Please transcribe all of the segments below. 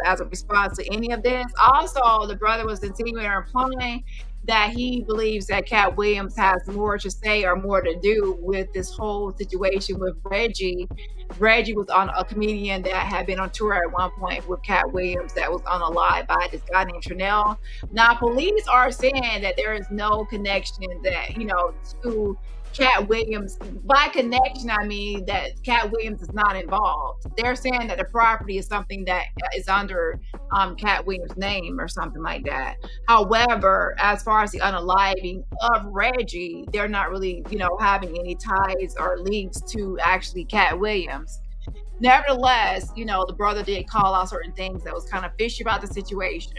as a response to any of this. Also, the brother was insinuating or implying that he believes that Katt Williams has more to say or more to do with this whole situation with Reggie. Reggie was on a comedian that had been on tour at one point with Katt Williams that was on a live by this guy named Chanel. Now, police are saying that there is no connection that, to Katt Williams. By connection, I mean that Katt Williams is not involved. They're saying that the property is something that is under Katt Williams' name or something like that. However, as far as the unaliving of Reggie, they're not really, having any ties or links to actually Katt Williams. Nevertheless, the brother did call out certain things that was kind of fishy about the situation.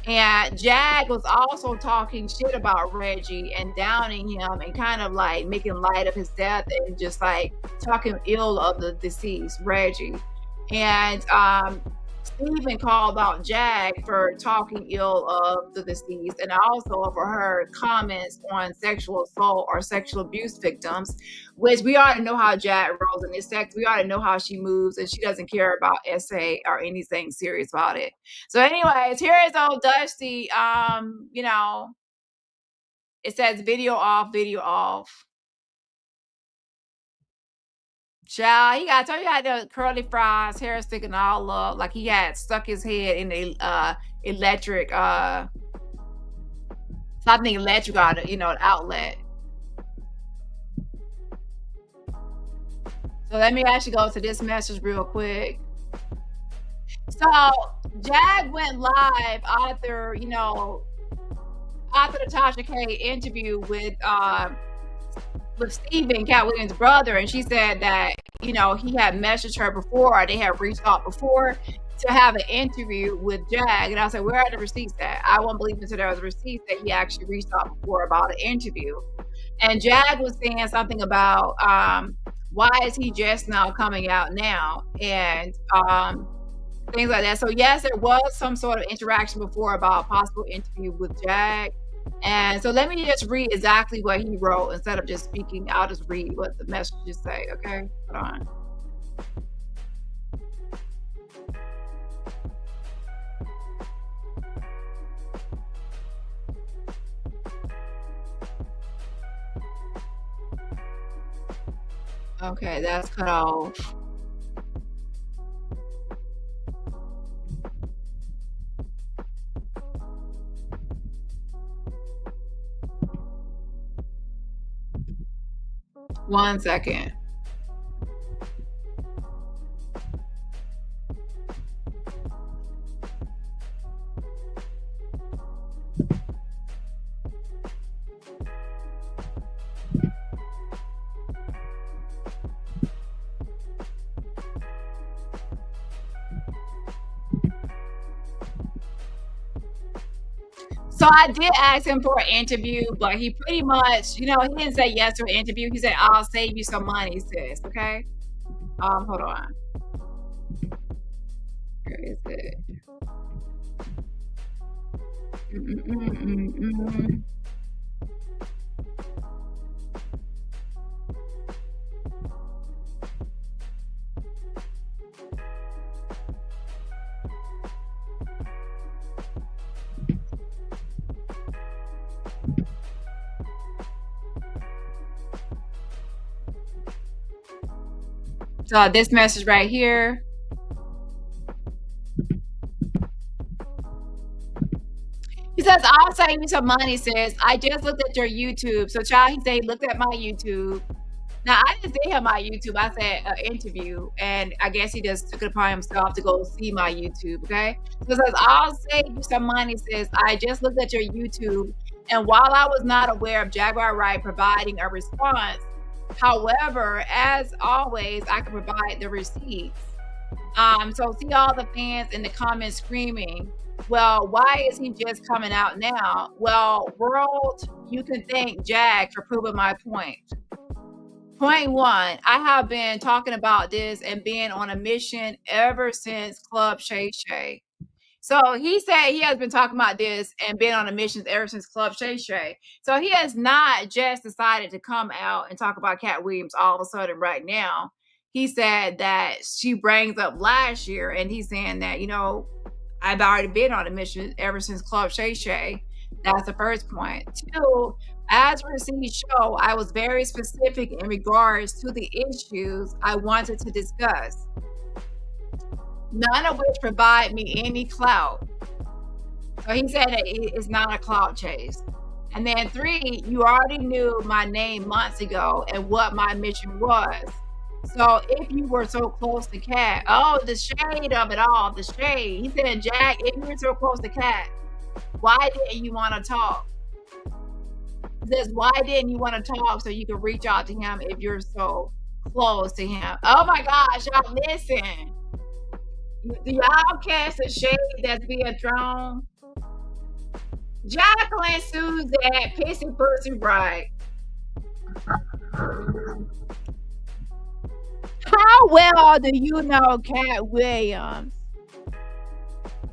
And Jag was also talking shit about Reggie and downing him and kind of like making light of his death and just like talking ill of the deceased, Reggie. And Stephen called out Jag for talking ill of the deceased and also for her comments on sexual assault or sexual abuse victims, which we already know how Jag rolls in this sex. We already know how she moves and she doesn't care about essay or anything serious about it. So anyways, here is old Dusty. It says video off, video off. Child, he got, told you, had the curly fries, hair sticking all up, like he had stuck his head in the electric, something electric out of, an outlet. So let me actually go to this message real quick. So Jag went live after, after the Tasha K interview with Stephen, Katt Williams' brother, and she said that he had messaged her before, or they had reached out before to have an interview with Jag. And I said, where are the receipts at? I won't believe until there was receipts that he actually reached out before about an interview. And Jag was saying something about why is he just now coming out now, and things like that. So yes, there was some sort of interaction before about a possible interview with Jag. And so let me just read exactly what he wrote instead of just speaking. I'll just read what the messages say. Okay, hold on. Okay, that's cut off. One second. So I did ask him for an interview, but he pretty much, he didn't say yes to an interview. He said, I'll save you some money, sis. Okay. Hold on. Where is it? So this message right here. He says, I'll save you some money, sis. I just looked at your YouTube. So child, he said he looked at my YouTube. Now I didn't say him my YouTube. I said interview. And I guess he just took it upon himself to go see my YouTube. Okay. So it says, I'll save you some money, sis. I just looked at your YouTube. And while I was not aware of Jaguar Wright providing a response, however, as always, I can provide the receipts. So see all the fans in the comments screaming, well, why is he just coming out now? Well, world, you can thank Jag for proving my point. Point one, I have been talking about this and being on a mission ever since Club Shay Shay. So he said he has been talking about this and been on a mission ever since Club Shay Shay. So he has not just decided to come out and talk about Katt Williams all of a sudden right now. He said that she brings up last year, and he's saying that, I've already been on a mission ever since Club Shay Shay. That's the first point. Two, as for the show, I was very specific in regards to the issues I wanted to discuss, none of which provide me any clout. So he said that it's not a clout chase. And then three, you already knew my name months ago and what my mission was. So if you were so close to Katt, oh, the shade of it all, the shade. He said, Jack, if you were so close to Katt, why didn't you want to talk? He says, why didn't you want to talk so you could reach out to him if you're so close to him? Oh my gosh, y'all listen. Do y'all catch the shade that's being thrown? Jacqueline Suzette, Pissy Pussy Bright. How well do you know Katt Williams?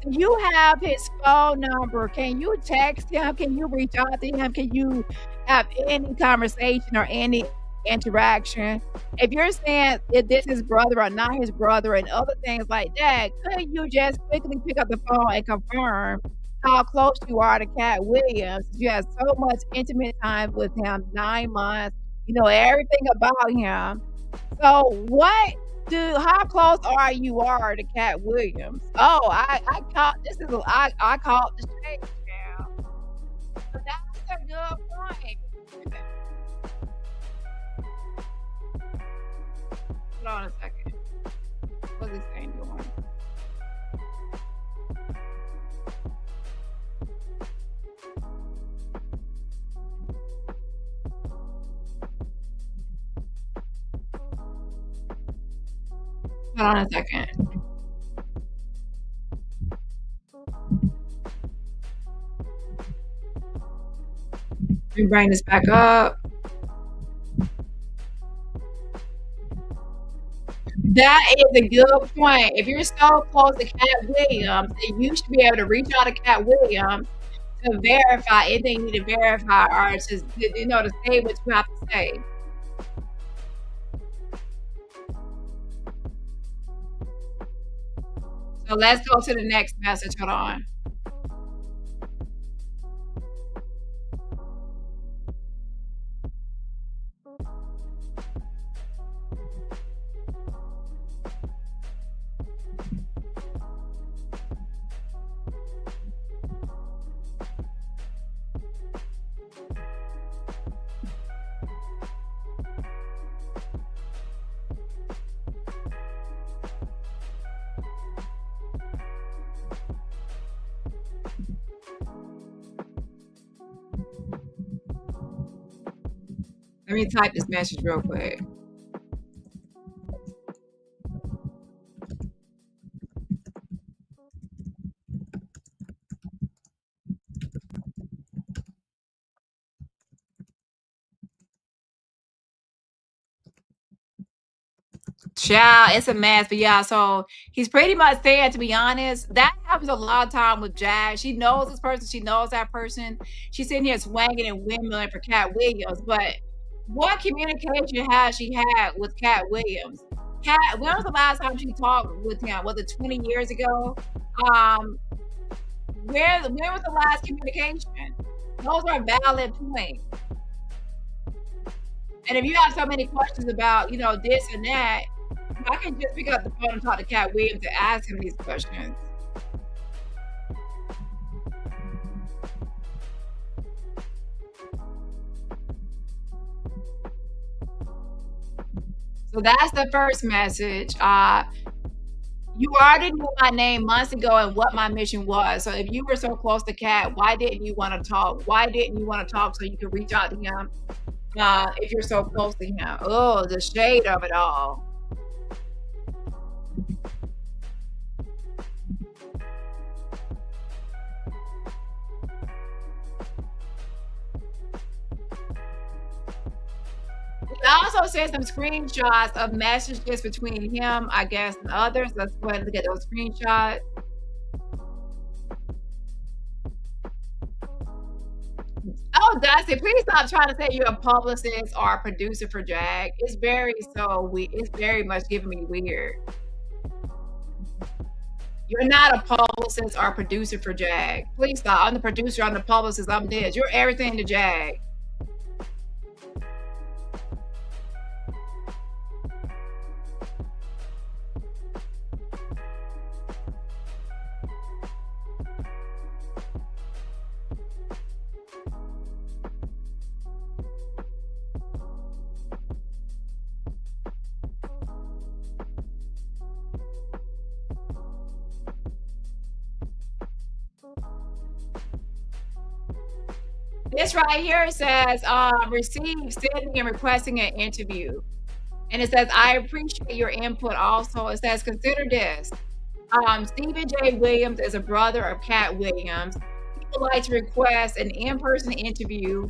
Do you have his phone number? Can you text him? Can you reach out to him? Can you have any conversation or any interaction? If you're saying if this is brother or not his brother and other things like that, could you just quickly pick up the phone and confirm how close you are to Katt Williams? You have so much intimate time with him, 9 months. You know everything about him. So how close are you to Katt Williams? Oh, I caught this is I caught the shade now. But that's a good point. Hold on a second. What's this thing doing? Hold on a second. Let me bring this back up. That is a good point. If you're so close to Katt Williams, then you should be able to reach out to Katt Williams to verify anything you need to verify or to to say what you have to say. So let's go to the next message. Hold on. Let me type this message real quick. Child, it's a mess, but yeah, so he's pretty much saying, to be honest, that happens a lot of time with Jazz. She knows this person, she knows that person. She's sitting here swanging and windmilling for Katt Williams, but what communication has she had with Katt Williams? When was the last time she talked with him? Was it 20 years ago? Um, when was the last communication? Those are valid points. And if you have so many questions about, this and that, I can just pick up the phone and talk to Katt Williams to ask him these questions. So that's the first message. You already knew my name months ago and what my mission was. So if you were so close to Katt, why didn't you want to talk? Why didn't you want to talk so you could reach out to him if you're so close to him? Oh, the shade of it all. I also sent some screenshots of messages between him, I guess, and others. Let's go ahead and look at those screenshots. Oh, Dusty, please stop trying to say you're a publicist or a producer for Jag. It's very much giving me weird. You're not a publicist or producer for Jag. Please stop. I'm the producer, I'm the publicist, I'm this. You're everything to Jag. This right here says, receive, sending, and requesting an interview. And it says, I appreciate your input also. It says, consider this. Stephen J. Williams is a brother of Katt Williams. He would like to request an in-person interview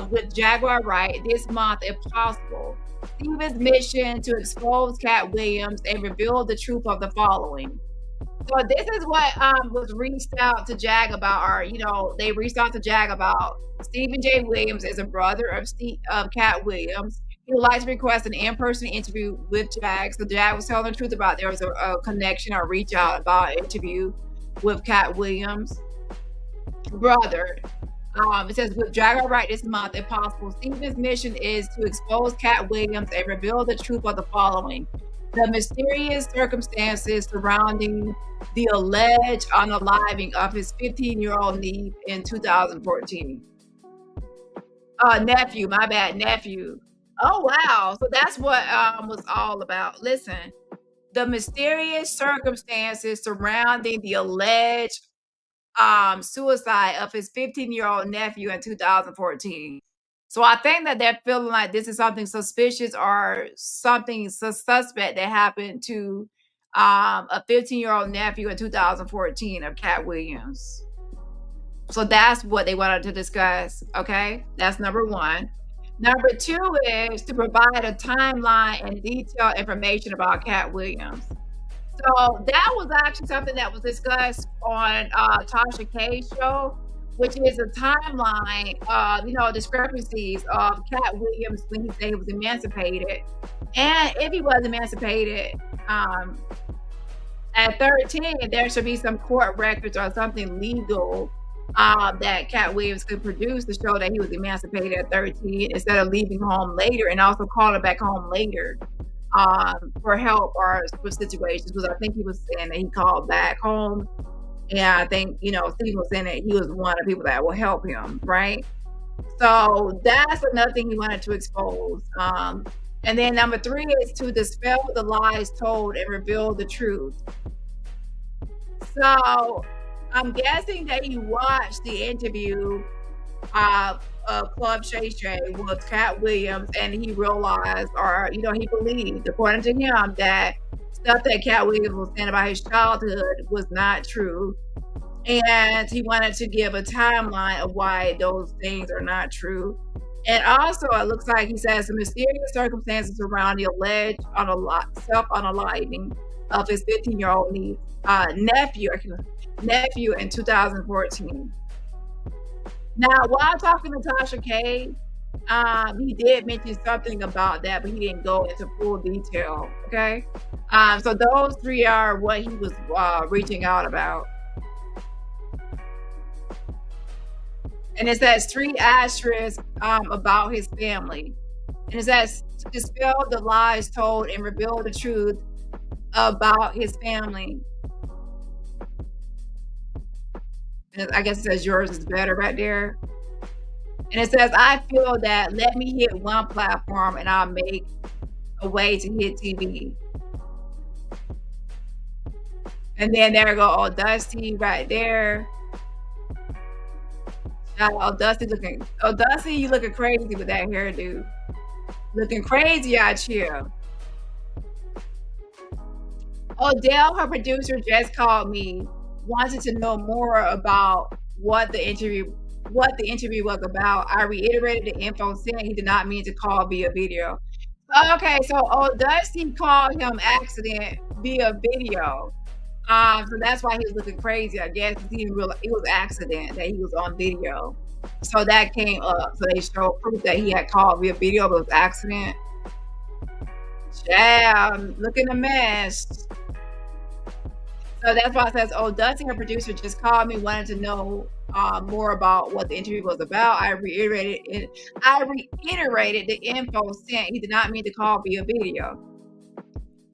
with Jaguar Wright this month, if possible. Stephen's mission to expose Katt Williams and reveal the truth of the following. So this is what was reached out to Jag about, or they reached out to Jag about. Stephen J. Williams is a brother of Katt Williams. He would like to request an in-person interview with Jag. So Jag was telling the truth about there was a connection or reach out about an interview with Katt Williams' brother. It says, with Jaguar Wright this month, if possible. Stephen's mission is to expose Katt Williams and reveal the truth of the following: the mysterious circumstances surrounding the alleged unaliving of his 15-year-old niece in 2014. Nephew, my bad, nephew. Oh, wow. So that's what was all about. Listen, the mysterious circumstances surrounding the alleged suicide of his 15-year-old nephew in 2014. So I think that they're feeling like this is something suspicious or something suspect that happened to a 15-year-old nephew in 2014 of Katt Williams. So that's what they wanted to discuss. Okay, that's number one. Number two is to provide a timeline and detailed information about Katt Williams. So that was actually something that was discussed on Tasha K's show, which is a timeline of, discrepancies of Katt Williams when he said he was emancipated. And if he was emancipated at 13, there should be some court records or something legal that Katt Williams could produce to show that he was emancipated at 13 instead of leaving home later and also calling back home later for help or for situations. Because I think he was saying that he called back home. And I think, Steve was saying that he was one of the people that will help him, right? So that's another thing he wanted to expose. And then number three is to dispel the lies told and reveal the truth. So I'm guessing that he watched the interview of Club Shay Shay with Katt Williams, and he realized, or he believed, according to him, that stuff that Katt Williams was saying about his childhood was not true, and he wanted to give a timeline of why those things are not true. And also, it looks like he says some mysterious circumstances around the alleged self-unaliving of his 15-year-old nephew in 2014. Now, while talking to Tasha K, he did mention something about that, but he didn't go into full detail. Okay, so those three are what he was reaching out about. And it says 3 asterisks about his family. And it says to dispel the lies told and reveal the truth about his family. And I guess it says yours is better right there. And it says, I feel that let me hit one platform and I'll make a way to hit TV. And then there go old Dusty right there. Dusty, you looking crazy with that hairdo. Looking crazy out here. Odell, her producer, just called me, wanted to know more about what the interview was about. I reiterated the info, saying he did not mean to call via video. Okay, so Dusty called him accident via video. So that's why he was looking crazy, I guess. He didn't realize it was accident that he was on video. So that came up. So they showed proof that he had called via video, but it was accident. Yeah, looking a mess. So that's why it says, "Oh, Dusty, her producer, just called me, wanted to know more about what the interview was about. I reiterated it. I reiterated the info sent. He did not mean to call via video."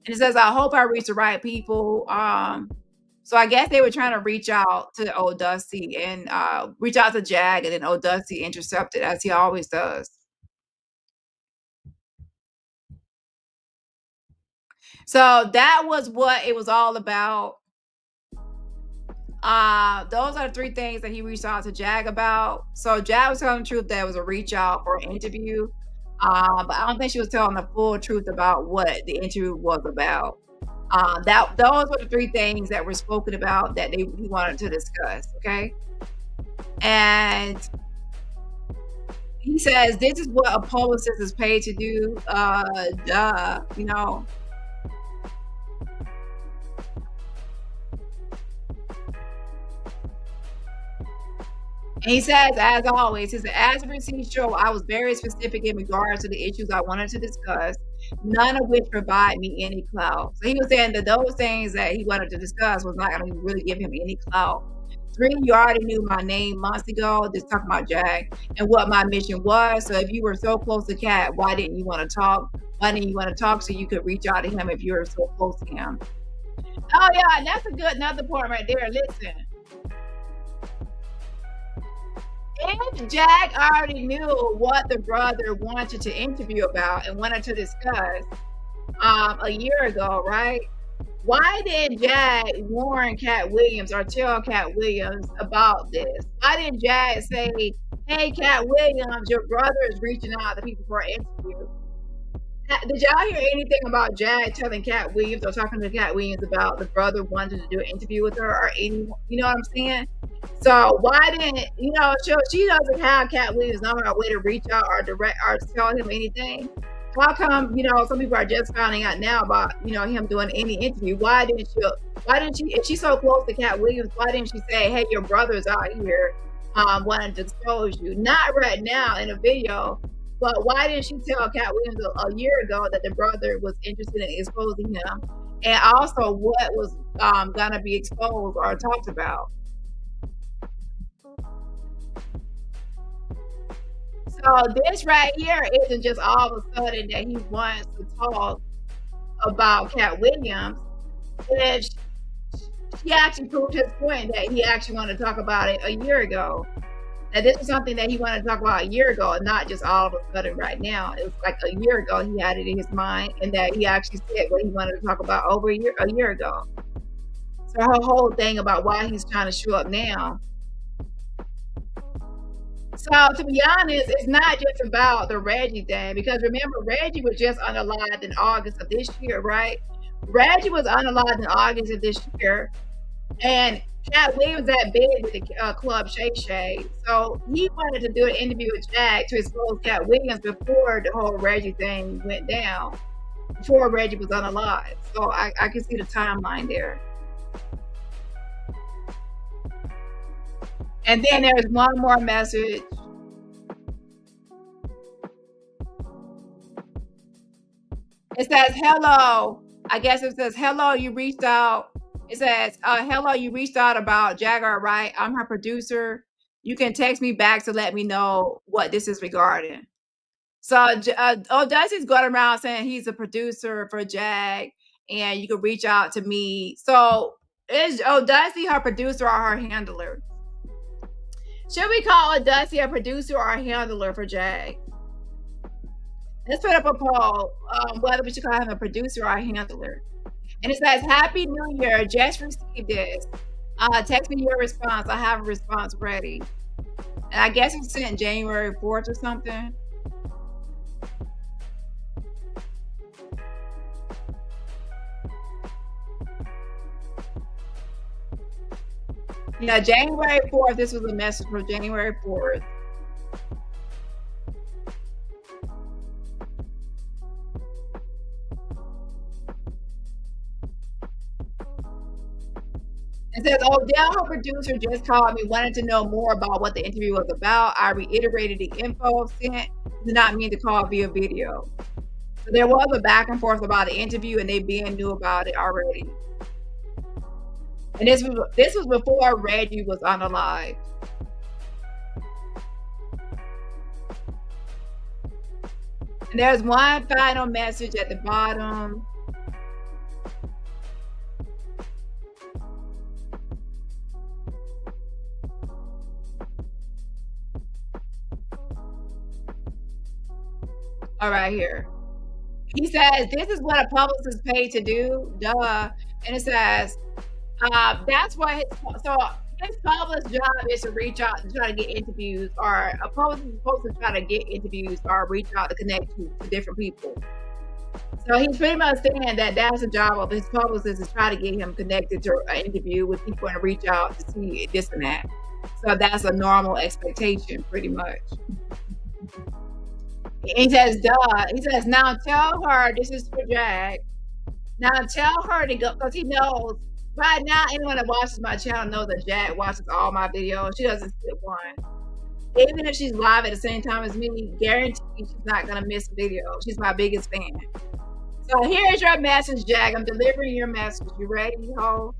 And it says, "I hope I reached the right people." So I guess they were trying to reach out to Old Dusty and reach out to Jag, and then Old Dusty intercepted, as he always does. So that was what it was all about. Those are the three things that he reached out to Jag about. So Jag was telling the truth that it was a reach out for an interview. But I don't think she was telling the full truth about what the interview was about. Those were the three things that were spoken about that he wanted to discuss. Okay. And he says this is what a publicist is paid to do. Duh, you know. And he says, as always, he said, as a received show, I was very specific in regards to the issues I wanted to discuss, none of which provide me any clout. So he was saying that those things that he wanted to discuss was not going to really give him any clout. 3, you already knew my name months ago, just talking about Jag and what my mission was. So if you were so close to Katt, why didn't you want to talk? Why didn't you want to talk so you could reach out to him if you were so close to him? Oh, yeah, and that's a good another point right there. Listen. If Jag already knew what the brother wanted to interview about and wanted to discuss a year ago, right? Why didn't Jag warn Katt Williams or tell Katt Williams about this? Why didn't Jag say, "Hey, Katt Williams, your brother is reaching out to people for an interview"? Did y'all hear anything about Jag telling Katt Williams or talking to Katt Williams about the brother wanted to do an interview with her or any, you know what I'm saying? So why didn't, you know, she doesn't have Katt Williams' number or way to reach out or direct or tell him anything. How come, you know, some people are just finding out now about, you know, him doing any interview? Why didn't she, if she's so close to Katt Williams, why didn't she say, "Hey, your brother's out here wanting to expose you"? Not right now in a video. But why didn't she tell Katt Williams a year ago that the brother was interested in exposing him, and also what was gonna be exposed or talked about? So this right here isn't just all of a sudden that he wants to talk about Katt Williams. If she actually proved his point that he actually wanted to talk about it a year ago. That this was something that he wanted to talk about a year ago, and not just all of a sudden right now. It was like a year ago he had it in his mind, and that he actually said what he wanted to talk about over a year ago. So her whole thing about why he's trying to show up now. So to be honest, it's not just about the Reggie thing, because remember, Reggie was just unalived in August of this year, right? Reggie was unalived in August of this year, and Katt Williams that big with the club Shay Shay. So he wanted to do an interview with Jag to expose Katt Williams before the whole Reggie thing went down, before Reggie was unalive. So I can see the timeline there. And then there's one more message. It says, "Hello." I guess it says, "Hello, you reached out." It says, "Hello, you reached out about Jaguar Wright. I'm her producer. You can text me back to let me know what this is regarding." So Dusty's going around saying he's a producer for Jag, and you can reach out to me. So is Dusty her producer or her handler? Should we call Dusty a producer or a handler for Jag? Let's put up a poll whether we should call him a producer or a handler. And it says, "Happy New Year. Just received this. Text me your response. I have a response ready." And I guess it's sent January 4th or something. Yeah, January 4th. This was a message from January 4th. It says, "Odell, her producer, just called me, wanted to know more about what the interview was about. I reiterated the info sent. Did not mean to call via video." So there was a back and forth about the interview, and they being knew about it already. And this was before Reggie was on the live. And there's one final message at the bottom. All right, here. He says, "This is what a publicist is paid to do." Duh. And it says, that's why his publicist job is to reach out and try to get interviews, or a publicist is supposed to try to get interviews or reach out to connect to different people. So he's pretty much saying that that's the job of his publicist, is try to get him connected to an interview with people and reach out to see this and that. So that's a normal expectation, pretty much. He says, duh. He says, now tell her, this is for Jag. Now tell her to go, because he knows by now anyone that watches my channel knows that Jag watches all my videos. She doesn't skip one. Even if she's live at the same time as me, guarantee she's not gonna miss a video. She's my biggest fan. So here's your message, Jag. I'm delivering your message. You ready, ho?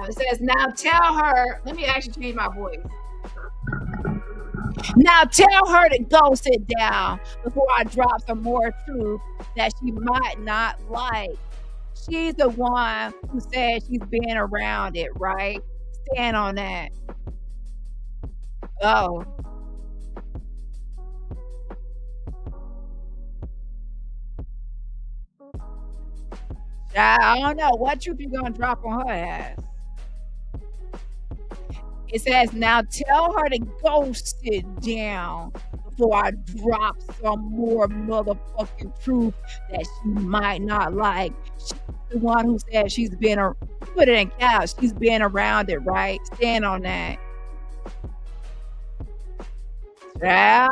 It says, now tell her, let me actually change my voice. Now tell her to go sit down before I drop some more truth that she might not like. She's the one who said she's been around it, right? Stand on that. Oh. I don't know. What truth you gonna drop on her ass? It says, now tell her to go sit down before I drop some more motherfucking truth that she might not like. She's the one who said she's been, put it in caps, she's been around it, right? Stand on that. Yeah.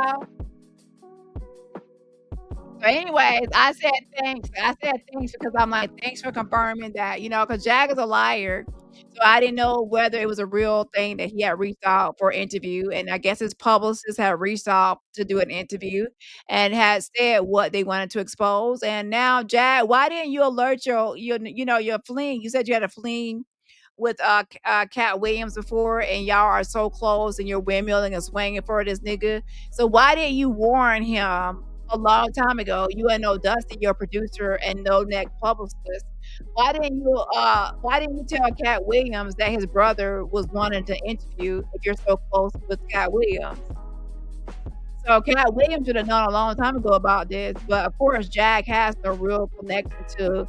So anyways, I said thanks. I said thanks because I'm like, thanks for confirming that, because Jag is a liar. So I didn't know whether it was a real thing that he had reached out for an interview. And I guess his publicist had reached out to do an interview and had said what they wanted to expose. And now, Jag, why didn't you alert your fling? You said you had a fling with Katt Williams before, and y'all are so close, and you're windmilling and swinging for this nigga. So why didn't you warn him a long time ago? You and no Dusty, your producer, and no neck publicist. Why didn't you tell Katt Williams that his brother was wanting to interview if you're so close with Katt Williams? So Katt Williams should have known a long time ago about this, but of course Jag has no real connection to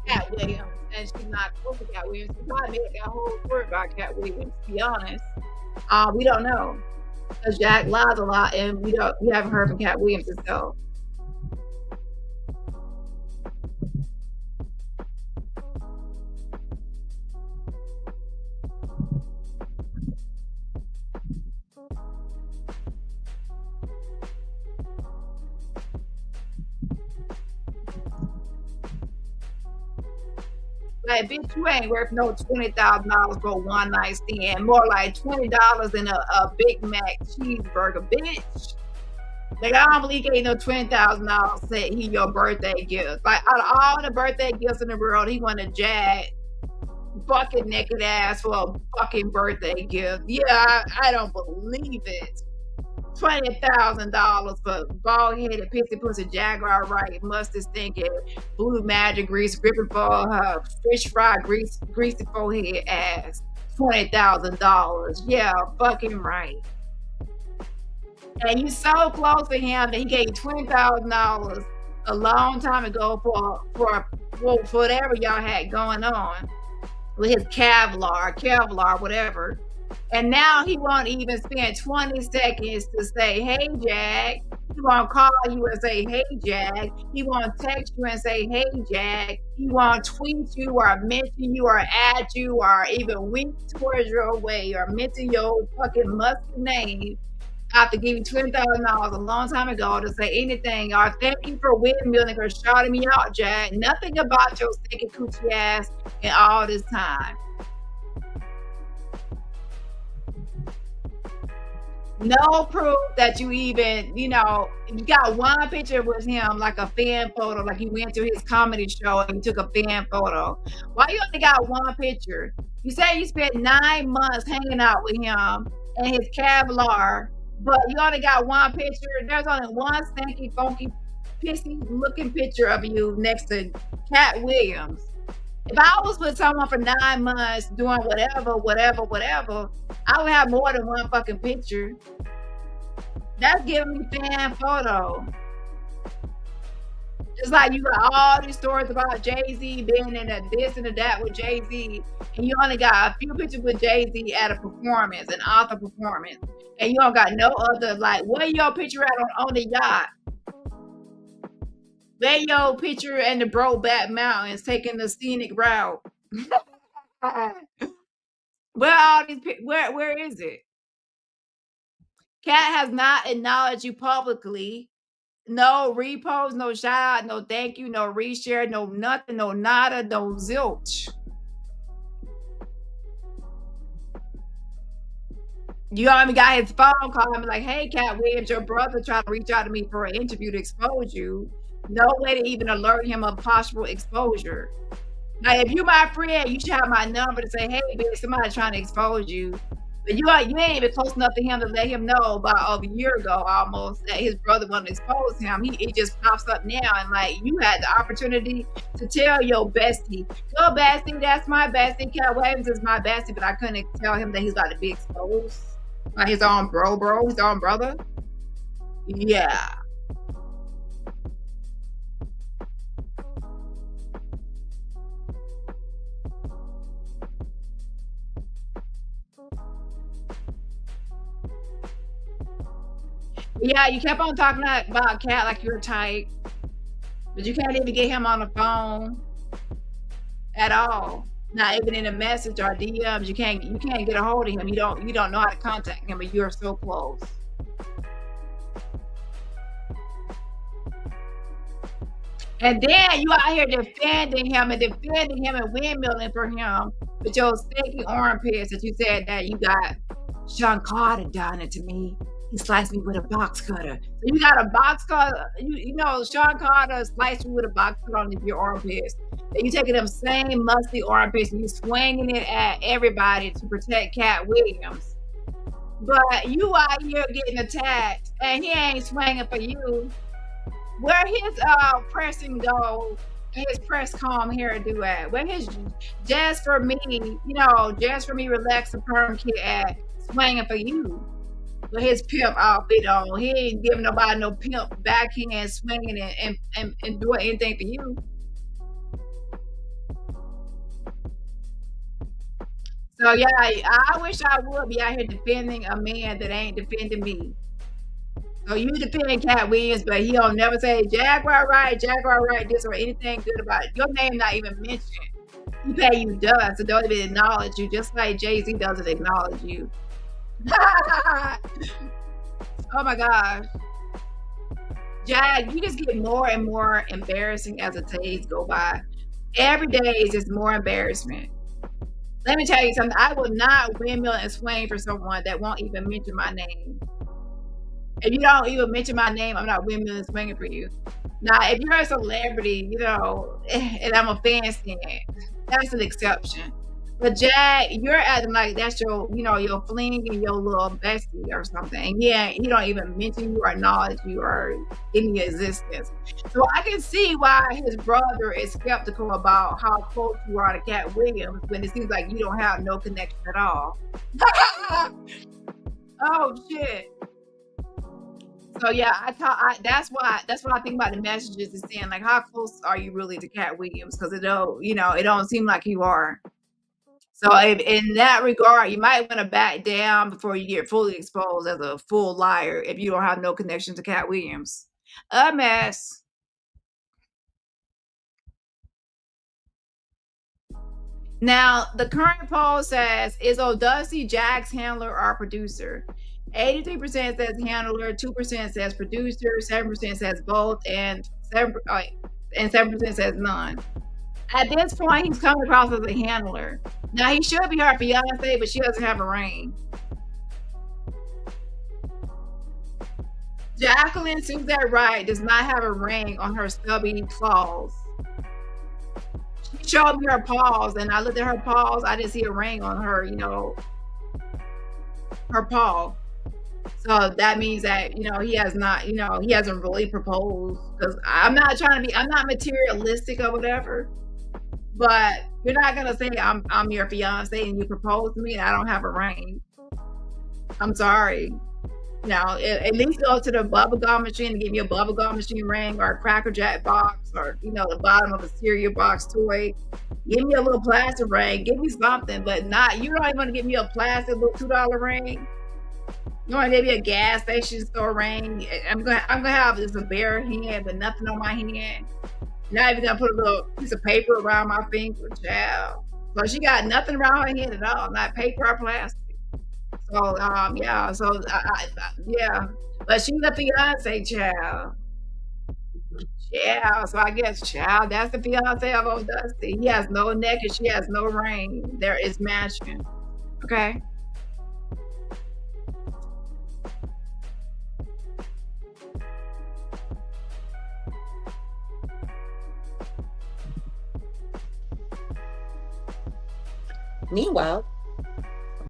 Katt Williams, and she's not close to Katt Williams. She probably made that whole story about Katt Williams, to be honest. We don't know. Because Jag lies a lot, and we haven't heard from Katt Williams himself. Like, bitch, you ain't worth no $20,000 for one night stand. More like $20 in a Big Mac cheeseburger, bitch. Like, I don't believe ain't no $20,000 said he your birthday gift. Like, out of all the birthday gifts in the world, he wanted Jag fucking naked ass for a fucking birthday gift. Yeah, I don't believe it. $20,000 for bald-headed pissy pussy Jaguar Wright, mustard stinking, blue magic grease, gripping for her fish fry greasy forehead ass. $20,000. Yeah, fucking right. And you so close to him that he gave $20,000 a long time ago for whatever y'all had going on with his Kevlar, whatever. And now he won't even spend 20 seconds to say, hey, Jag. He won't call you and say, hey, Jag. He won't text you and say, hey, Jag. He won't tweet you or mention you or add you or even wink towards your way or mention your fucking musky name after giving $20,000 a long time ago to say anything or thank you for windmilling or shouting me out, Jag. Nothing about your stinking coochie ass in all this time. No proof that you even, you got one picture with him, like a fan photo, like you went to his comedy show and you took a fan photo. Why you only got one picture? You say you spent 9 months hanging out with him and his Kevlar, but you only got one picture. There's only one stinky, funky, pissy looking picture of you next to Cat Williams. If I was with someone for 9 months doing whatever, I would have more than one fucking picture. That's giving me fan photo. Just like you got all these stories about Jay-Z being in a this and a that with Jay-Z, and you only got a few pictures with Jay-Z at a performance, an author performance, and you don't got no other, like, where your picture at on the yacht? Where your picture and the Brokeback Mountains taking the scenic route? Where all these? Where is it? Cat has not acknowledged you publicly. No repost, no shout out, no thank you, no reshare, no nothing, no nada, no zilch. You already got his phone call and be like, hey, Cat Williams, your brother tried to reach out to me for an interview to expose you. No way to even alert him of possible exposure. Now, if you my friend, you should have my number to say, hey, bitch, somebody trying to expose you. But you ain't even close enough to him to let him know about a year ago almost that his brother wanted to expose him. It just pops up now, and like you had the opportunity to tell your bestie, your bestie, that's my bestie. Cat Williams is my bestie, but I couldn't tell him that he's about to be exposed by his own his own brother. Yeah. Yeah, you kept on talking about Cat like you're tight, but you can't even get him on the phone at all. Not even in a message or DMs. You can't get a hold of him. You don't know how to contact him, but you're so close. And then you out here defending him and windmilling for him with your stinky armpits that you said that you got Sean Carter done it to me. He sliced me with a box cutter. So you got a box cutter. Sean Carter sliced you with a box cutter on your armpits. And you taking them same musty armpits and you swinging it at everybody to protect Cat Williams. But you out here getting attacked and he ain't swinging for you. Where his pressing go, his press calm hairdo at? Where his just for me, relax the perm kit at swinging for you? With his pimp outfit on, he ain't giving nobody no pimp backhand swinging and doing anything for you. So yeah, I wish I would be out here defending a man that ain't defending me. So you defend Cat Williams, but he don't never say Jaguar Wright, this or anything good about it. Your name not even mentioned. He pay you dust, so don't even acknowledge you, just like Jay-Z doesn't acknowledge you. Oh my gosh. Jag, you just get more and more embarrassing as the days go by. Every day is just more embarrassment. Let me tell you something. I will not windmill and swing for someone that won't even mention my name. If you don't even mention my name, I'm not windmilling and swinging for you. Now, if you're a celebrity, and I'm a fan stand, that's an exception. But Jag, you're acting like that's your fling and your little bestie or something. And yeah, he don't even mention you or acknowledge you or any existence. So I can see why his brother is skeptical about how close you are to Cat Williams when it seems like you don't have no connection at all. Oh shit. So yeah, that's what I think about the messages is saying, like, how close are you really to Cat Williams? Because it don't seem like you are. So if, in that regard, you might want to back down before you get fully exposed as a full liar if you don't have no connection to Cat Williams. A mess. Now, the current poll says, is O'Dusty Jack's handler or producer? 83% says handler, 2% says producer, 7% says both, and 7% says none. At this point, he's coming across as a handler. Now, he should be her fiance, but she doesn't have a ring. Jacqueline Suzette Wright does not have a ring on her stubby claws. She showed me her paws, and I looked at her paws. I didn't see a ring on her, her paw. So that means that, he has not, he hasn't really proposed. Because I'm not materialistic or whatever. But you're not gonna say I'm your fiance and you propose to me and I don't have a ring. I'm sorry. At least go to the bubblegum machine and give me a bubblegum machine ring or a Cracker Jack box or the bottom of a cereal box toy. Give me a little plastic ring. Give me something, but not. You don't even want to give me a plastic little $2 ring. You want to give me a gas station store ring. I'm gonna have this a bare hand, but nothing on my hand. Not even gonna put a little piece of paper around my finger, child. So she got nothing around her hand at all, not paper or plastic. So yeah, so yeah, but she's a fiance, child. Yeah, so I guess, child, that's the fiance of old Dusty. He has no neck and she has no ring. There is matching. Okay. Meanwhile,